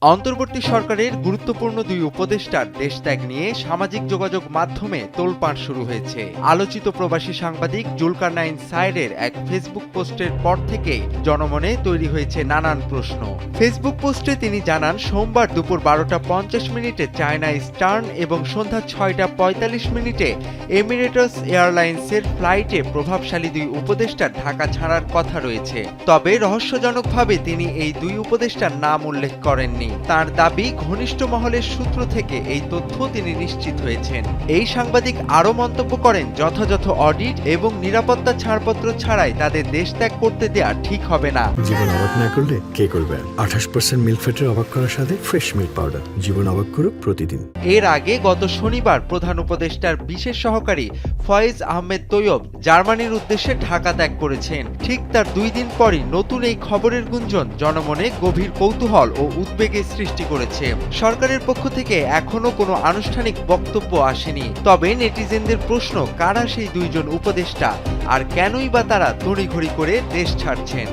অন্তর্বর্তী সরকারের গুরুত্বপূর্ণ দুই উপদেষ্টার দেশত্যাগ নিয়ে সামাজিক যোগাযোগ মাধ্যমে তোলপাড় শুরু হয়েছে। আলোচিত প্রবাসী সাংবাদিক জুলকারনাইন সায়েরের এক ফেসবুক পোস্টের পর থেকেই জনমনে তৈরি হয়েছে নানান প্রশ্ন। ফেসবুক পোস্টে তিনি জানান, সোমবার দুপুর 12:50 চায়না ইস্টার্ন এবং সন্ধ্যা 6:45 এমিরেটস এয়ারলাইন্সের ফ্লাইটে প্রভাবশালী দুই উপদেষ্টার ঢাকা ছাড়ার কথা রয়েছে। তবে রহস্যজনকভাবে তিনি এই দুই উপদেষ্টার নাম উল্লেখ করেননি। তার দাবি, ঘনিষ্ঠ মহলের সূত্র থেকে এই তথ্য তিনি নিশ্চিত হয়েছেন। এই সাংবাদিক আরও মন্তব্য করেন, যথাযথ অডিট এবং নিরাপত্তা ছাড়পত্র ছাড়াই তাদের দেশ ত্যাগ করতে দেয়া ঠিক হবে না। জীবন অবাক না করলে কে করবে? 28% মিল্ক ফ্যাটের অবাক করার সাথে ফ্রেশ মিল্ক পাউডার। জীবন অবাক করুক প্রতিদিন। এর আগে গত শনিবার প্রধান উপদেষ্টার বিশেষ সহকারী ফয়েজ আহমেদ তৈয়ব জার্মানির উদ্দেশ্যে ঢাকা ত্যাগ করেছেন। ঠিক তার 2 দিন পরই নতুন এই খবরের গুঞ্জন জনমনে গভীর কৌতূহল ও উদ্বেগের সৃষ্টি করেছে। সরকারের পক্ষ থেকে এখনো কোনো আনুষ্ঠানিক বক্তব্য আসেনি। তবে নেটিজেনদের প্রশ্ন, কারা সেই দুইজন উপদেষ্টা আর কেনই বা তারা তড়িঘড়ি করে দেশ ছাড়ছেন?